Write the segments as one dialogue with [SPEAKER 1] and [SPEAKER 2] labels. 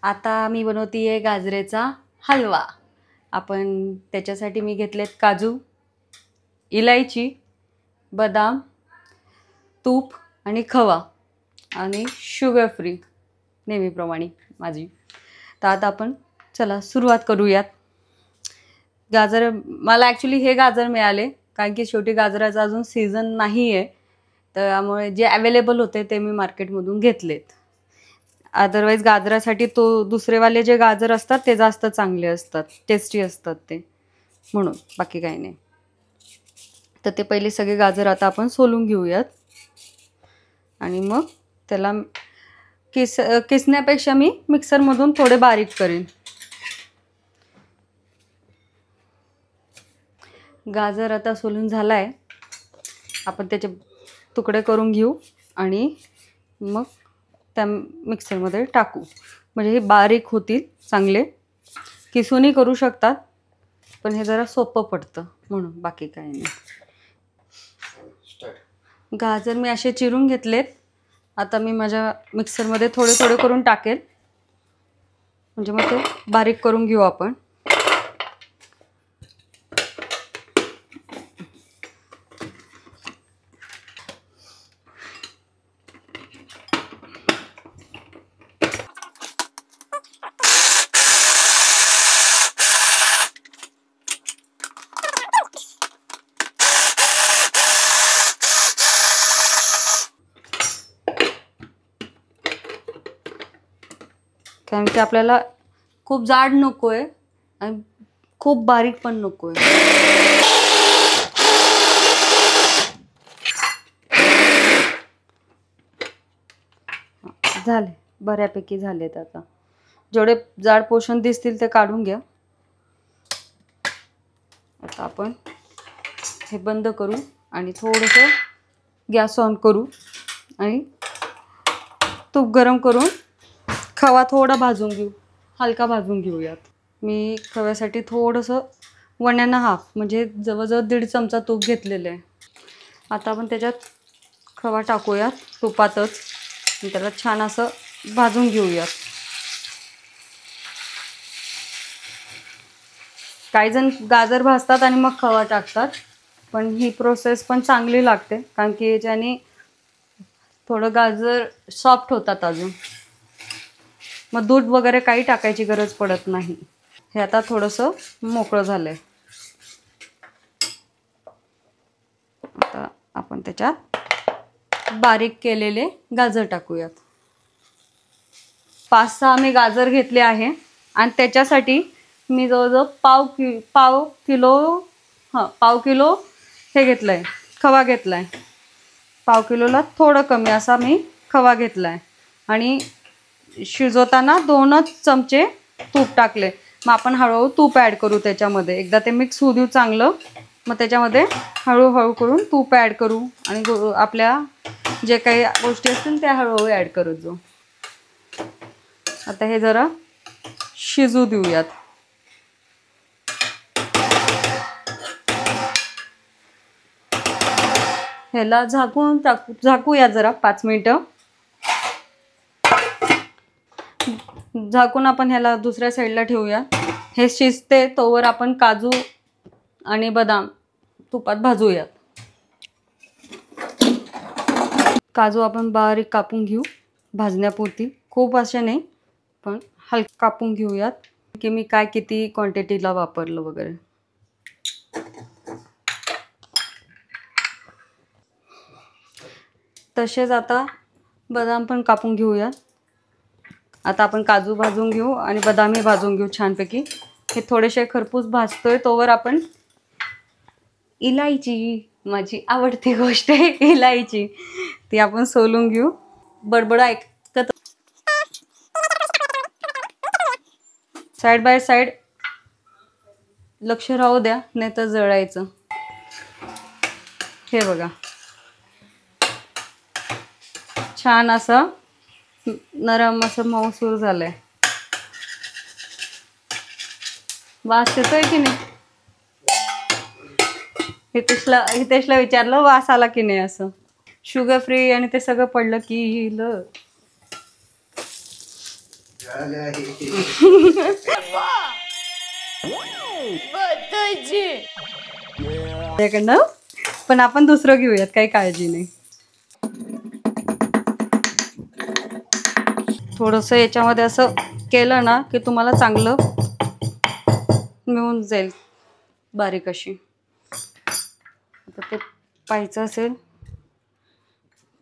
[SPEAKER 1] आता मी बनवतीये गाजरेचा हलवा। आपण त्याच्यासाठी मी घेतलेत काजू, इलायची, बदाम, तूप आणि खवा आणि शुगर फ्री नेहमीप्रमाणे माझी। तर आता आपण चला सुरुवात करूयात। गाजर मला ॲक्च्युली हे गाजर मिळाले कारण की शेवटी गाजराचा अजून सीझन नाही आहे, त्यामुळे जे अवेलेबल होते ते मी मार्केटमधून घेतलेत। अदरवाइज गाजरासाठी तो दुसरेवाले जे गाजर असतात ते जास्त चांगले असतात, टेस्टी असतात ते, म्हणून बाकी काही नाही। तर ते पहिले सगळे गाजर आता आपण सोलून घेऊयात आणि मग त्याला किसण्यापेक्षा मी मिक्सरमधून थोडे बारीक करेन। गाजर आता सोलून झालाय, आपण त्याचे तुकडे करून घेऊ आणि मग त्या मिक्सरमध्ये टाकू, म्हणजे हे बारीक होतील चांगले। किसूनही करू शकतात पण हे जरा सोपं पडतं म्हणून, बाकी काही नाही। गाजर मी असे चिरून घेतलेत, आता मी माझ्या मिक्सरमध्ये थोडे थोडे करून टाकेल, म्हणजे मग ते बारीक करून घेऊ आपण। कारण की आपल्याला खूप जाड नकोय आणि खूप बारीक पण नकोय। झाले, बऱ्यापैकी झालेत। आता जेवढे जाड पोर्शन दिसतील ते काढून घ्या। आता आपण हे बंद करू आणि थोडंसं गॅस ऑन करू आणि तूप गरम करून खवा थोडा भाजून घेऊ, हलका भाजून घेऊयात। मी खव्यासाठी थोडंसं 1.5 म्हणजे जवळजवळ 1.5 चमचा तूप घेतलेलं आहे। आता आपण त्याच्यात खवा टाकूयात तुपातच आणि त्याला छान असं भाजून घेऊयात। काही जण गाजर भाजतात आणि मग खवा टाकतात, पण ही प्रोसेस पण चांगली लागते कारण की याच्याने थोडं गाजर सॉफ्ट होतात अजून, मग दूध वगैरे काही टाकायची गरज पडत नाही। हे आता थोडंसं मोकळं झालंय, आता आपण त्याच्यात बारीक केलेले गाजर टाकूयात। 5-6 मी गाजर घेतले आहे आणि त्याच्यासाठी मी जवळजवळ पाव किलो हे घेतलंय, खवा घेतलाय। पाव किलोला थोडं कमी असा मी खवा घेतलाय आणि शिजवताना 2च चमचे तूप टाकले। मग आपण हळूहळू तूप ॲड करू त्याच्यामध्ये, एकदा ते मिक्स होऊ देऊ चांगलं, मग त्याच्यामध्ये हळूहळू करून तूप ॲड करू आणि आपल्या जे काही गोष्टी असतील त्या हळूहळू ॲड करत जाऊ। आता हे जरा शिजू देऊयात। ह्याला झाकूया जरा 5 मिनिटं। झाकून आपण ह्याला दुसऱ्या साईडला ठेवूया। हे शिजते तोवर आपण काजू आणि बदाम तुपात भाजूयात। काजू आपण बारीक कापून घेऊ भाजण्यापुरती, खूप असे नाही पण हलका कापून घेऊयात की मी काय किती क्वांटिटीला वापरलं वगैरे। तसेच आता बदाम पण कापून घेऊया। आता आपण काजू भाजून घेऊ आणि बदामही भाजून घेऊ छानपैकी। हे थोडेसे खरपूस भाजतोय तोवर आपण इलायची, माझी आवडती गोष्ट आहे इलायची, ती आपण सोलून घेऊ। बडबड ऐकत साइड बाय साइड लक्ष राहू द्या, नाही तर जळायचं। हे बघा छान असं नरम असं मऊसूर झालंय। वास येतोय की नाही? हितेशला विचारलं वास आला की नाही असं। शुगर फ्री आणि ते सगळं पडलं की पण आपण दुसरं घेऊयात, काही काळजी नाही. थोडंसं याच्यामध्ये असं केलं ना की तुम्हाला चांगलं मिळून जाईल बारीक अशी. आता ते पाहायचं असेल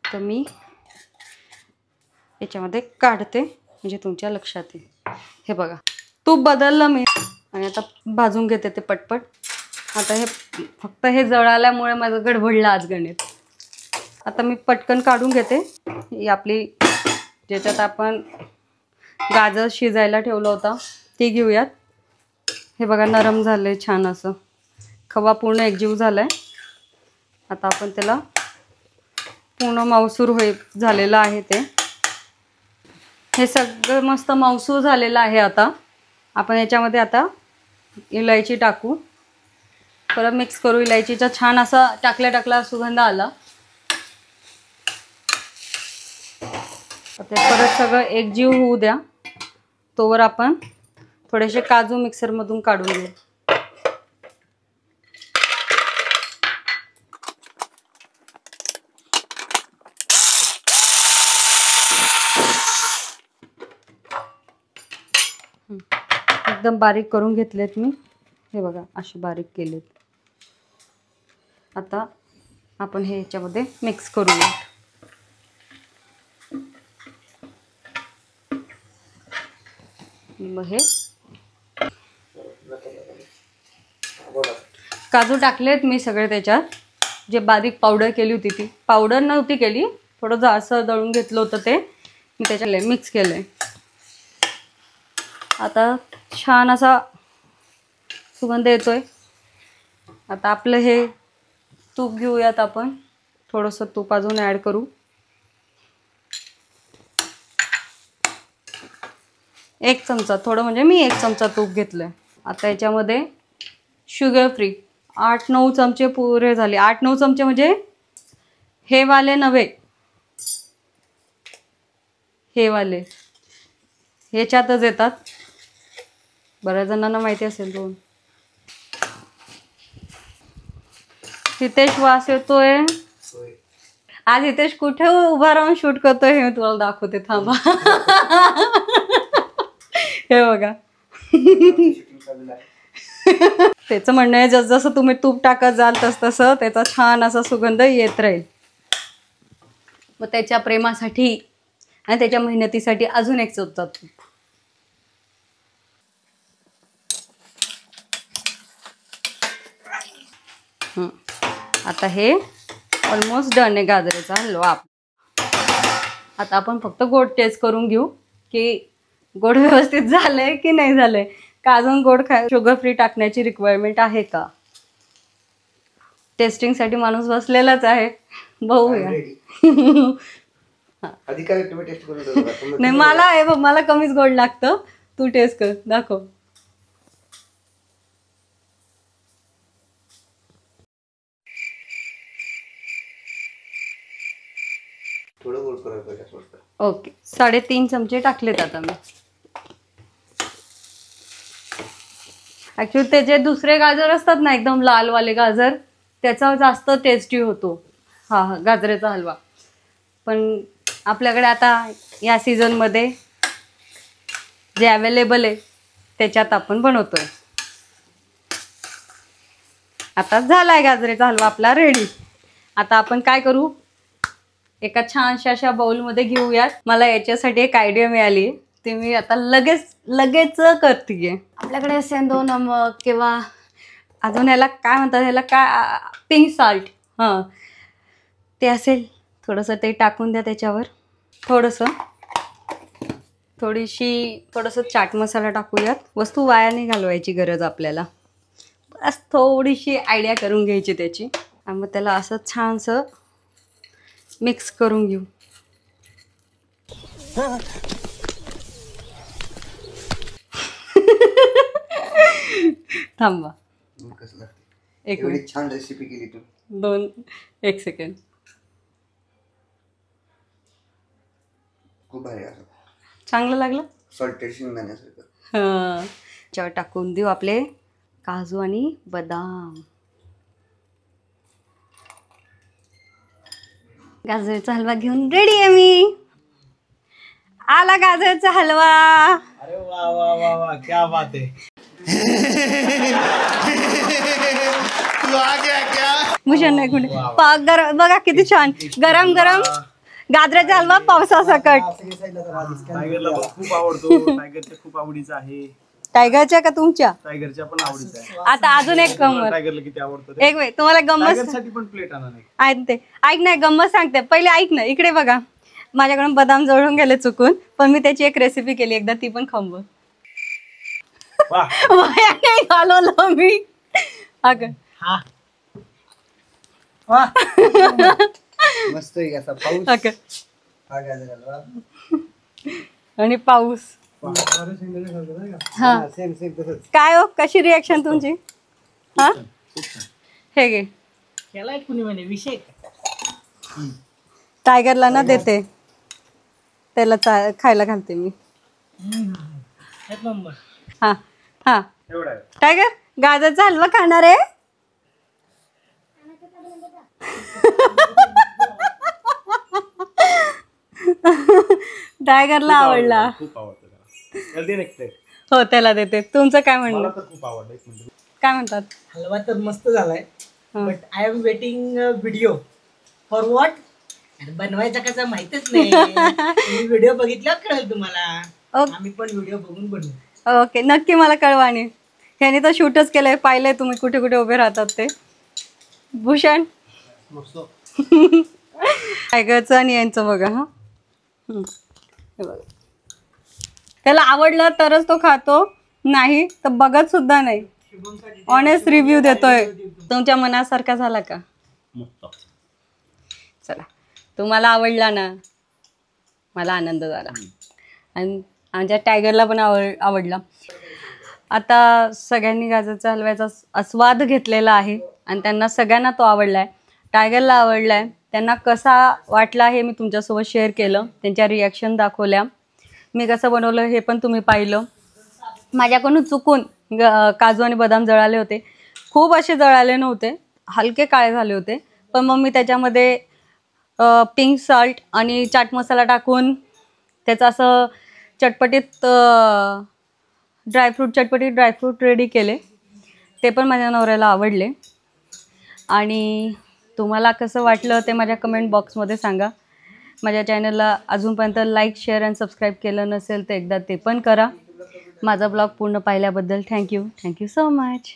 [SPEAKER 1] तर मी याच्यामध्ये काढते म्हणजे तुमच्या लक्षात येईल. हे बघा तूप बदललं मी आणि आता भाजून घेते ते पटपट. आता हे फक्त हे जळाल्यामुळे माझं गडबडलं आज गणित. आता मी पटकन काढून घेते. ही आपली ज्याच्यात आपण गाजर शिजायला ठेवलं होतं ती घेऊयात. हे बघा नरम झालंय छान असं, खवा पूर्ण एकजीव झालाय. आता आपण त्याला पूर्ण मऊसूर झालेलं आहे ते. हे सगळं मस्त मऊसूर झालेलं आहे. आता आपण याच्यामध्ये आता इलायची टाकू, परत मिक्स करू. इलायचीचा छान असा टाकल्या सुगंध आला. ते परत सगळं एकजीव होऊ द्या. तोवर आपण थोडेसे काजू मिक्सरमधून काढून घेऊ. एकदम बारीक करून घेतलेत मी. हे बघा असे बारीक केलेत. आता आपण हे याच्यामध्ये मिक्स करूया. मग हे काजू टाकलेत मी सगळे त्याच्यात. जे बारीक पावडर केली होती ती पावडर नव्हती केली, थोडं जाडसर दळून घेतलं होतं ते मी त्याच्यात मिक्स केलंय. आता छान असा सुगंध येतोय. आता आपलं हे तूप घेऊयात आपण. थोडंसं तूप अजून ॲड करू. एक चमचा, थोडं म्हणजे मी 1 चमचा तूप घेतलंय. आता याच्यामध्ये शुगर फ्री 8-9 चमचे पुरे झाले. 8-9 चमचे म्हणजे हे वाले नव्हे, हे वाले ह्याच्यातच येतात. बऱ्याच जणांना माहिती असेल. 2 हितेश वास येतोय आज. हितेश कुठे उभा राहून शूट करतोय हे मी तुम्हाला दाखवते, थांबा. हे बघा त्याचं म्हणणं आहे जसं तुम्ही तूप टाकत जाल तसं त्याचा छान असा सुगंध येत राहील. मग त्याच्या प्रेमासाठी आणि त्याच्या मेहनतीसाठी अजून 1 चमचा तूप. आता हे ऑलमोस्ट डन आहे गाजराचा हलवा. आता आपण फक्त गोड टेस्ट करून घेऊ की गोड व्यवस्थित झालंय की नाही झालंय. का अजून गोड शुगर फ्री टाकण्याची रिक्वायरमेंट आहे का. टेस्टिंगसाठी माणूस बसलेलाच आहे. बघूया. नाही मला आहे बघ, मला कमीच गोड लागतं. तू टेस्ट कर, दाखव. ओके 3.5 चमचे टाकलेत आता मी. ऍक्च्युली ते जे दुसरे गाजर असतात ना एकदम लालवाले गाजर त्याचा जास्त टेस्टी होतो हा गाजराचा हलवा. पण आपल्याकडे आता या सीझनमध्ये जे अवेलेबल आहे त्याच्यात आपण बनवतोय. आता झालाय गाजराचा हलवा आपला रेडी. आता आपण काय करू, एका छानशा अशा बाउलमध्ये घेऊयात. मला याच्यासाठी एक आयडिया मिळाली, ते मी आता लगेच करते. आपल्याकडे सेंदो नमक किंवा अजून याला काय म्हणतात, ह्याला काय पिंक सॉल्ट, हां ते असेल थोडंसं ते टाकून द्या त्याच्यावर. थोडंसं चाट मसाला टाकूयात. वस्तू वाया नाही घालवायची गरज आपल्याला, बस थोडीशी आयडिया करून घ्यायची त्याची. आणि मग त्याला असं छानसं मिक्स करून घेऊ. थांबा एक मिनिट. छान रेसिपी केली तू. 1 सेकंड. खूप भारी चांगलं लागलं.
[SPEAKER 2] सॉल्टेड शेंगदाण्यासारखं.
[SPEAKER 1] हां, त्याच्यावर टाकून देऊ आपले काजू आणि बदाम. गाजराचा हलवा घेऊन रेडी आहे मी. आला गाजराचा हलवा.
[SPEAKER 3] अरे वा वा वा वा, क्या बात है.
[SPEAKER 2] तू आ गया क्या?
[SPEAKER 1] भूषण नाही कुठे बघा किती छान गरम गरम गाजराचा हलवा पावसासकट.
[SPEAKER 3] टायगरला खूप आवडतो. टायगरच्या खूप आवडीचा आहे.
[SPEAKER 1] टायगरच्या का तुमच्या?
[SPEAKER 3] टायगरच्या पण आवडीचा आहे.
[SPEAKER 1] आता अजून एक गंमत.
[SPEAKER 3] टायगरला किती आवडतो.
[SPEAKER 1] एक वेळ तुम्हाला गंमत
[SPEAKER 3] टायगरसाठी पण प्लेट आणा नाही.
[SPEAKER 1] ऐकते ऐक नाही गंमत सांगते. पहिले ऐक ना, इकडे बघा. माझ्याकडून बदाम जळून गेले चुकून, पण मी त्याची एक रेसिपी केली एकदा, ती पण खाऊन बघ. वाया नाही घालवलं मी. अगं
[SPEAKER 3] हा
[SPEAKER 2] मस्त आहे असा पाऊस.
[SPEAKER 1] अगं
[SPEAKER 2] हा गाजर हलवा.
[SPEAKER 1] आणि पाऊस. हा
[SPEAKER 2] सेम सेम तसंच.
[SPEAKER 1] काय हो, कशी रिॲक्शन तुमची? हा हे घे.
[SPEAKER 3] केलाय कुणी म्हणे विषय.
[SPEAKER 1] टायगरला ना देते, त्याला खायला घालते मी. हा हा
[SPEAKER 3] एवढा
[SPEAKER 1] टायगर गाजरचा हलवा खाणार आहे. टायगरला आवडला.
[SPEAKER 3] खूप आवडतो त्याला. दे ना.
[SPEAKER 1] हो त्याला देते. तुमचं काय म्हणणं?
[SPEAKER 3] मला तर खूप आवडलं. एक मिनिट.
[SPEAKER 1] काय म्हणतात?
[SPEAKER 4] हलवा तर मस्त झालाय, but I am waiting video for what. बनवायचा कसा माहितच नाही. तुम्ही व्हिडिओ बघितल्यावर कळेल तुम्हाला. आम्ही पण व्हिडिओ बघून बनवू.
[SPEAKER 1] ओके, नक्की मला कळवा. आणि ह्याने तर शूटच केलंय, पाहिलंय तुम्ही कुठे कुठे उभे राहतात ते. भूषण टायगरचं आणि यांचं बघा. हा हे बघा, त्याला आवडलं तरच तो खातो, नाही तर बघत सुद्धा नाही. ऑनेस्ट रिव्ह्यू देतोय. तुमच्या मनासारखा झाला का? चला, तुम्हाला आवडला ना, मला आनंद झाला. आणि आमच्या टायगरला पण आवडला. आता सगळ्यांनी गाजरचा हलव्याचा आस्वाद घेतलेला आहे आणि त्यांना सगळ्यांना तो आवडला आहे. टायगरला आवडला आहे. त्यांना कसा वाटला हे मी तुमच्यासोबत शेअर केलं, त्यांच्या रिॲक्शन दाखवल्या. मी कसं बनवलं हे पण तुम्ही पाहिलं. माझ्याकडून चुकून काजू आणि बदाम जळाले होते. खूप असे जळाले नव्हते, हलके काळे झाले होते. पण मग मी त्याच्यामध्ये पिंक सॉल्ट आणि चाट मसाला टाकून त्याचं असं चटपटीत ड्रायफ्रूट रेडी केले. ते पण माझ्या नवऱ्याला आवडले. आणि तुम्हाला कसं वाटलं ते माझ्या कमेंट बॉक्समध्ये सांगा. माझ्या चॅनलला अजूनपर्यंत लाईक, शेअर आणि सबस्क्राईब केलं नसेल तर एकदा ते पण करा. माझा ब्लॉग पूर्ण पाहिल्याबद्दल थँक्यू सो मच.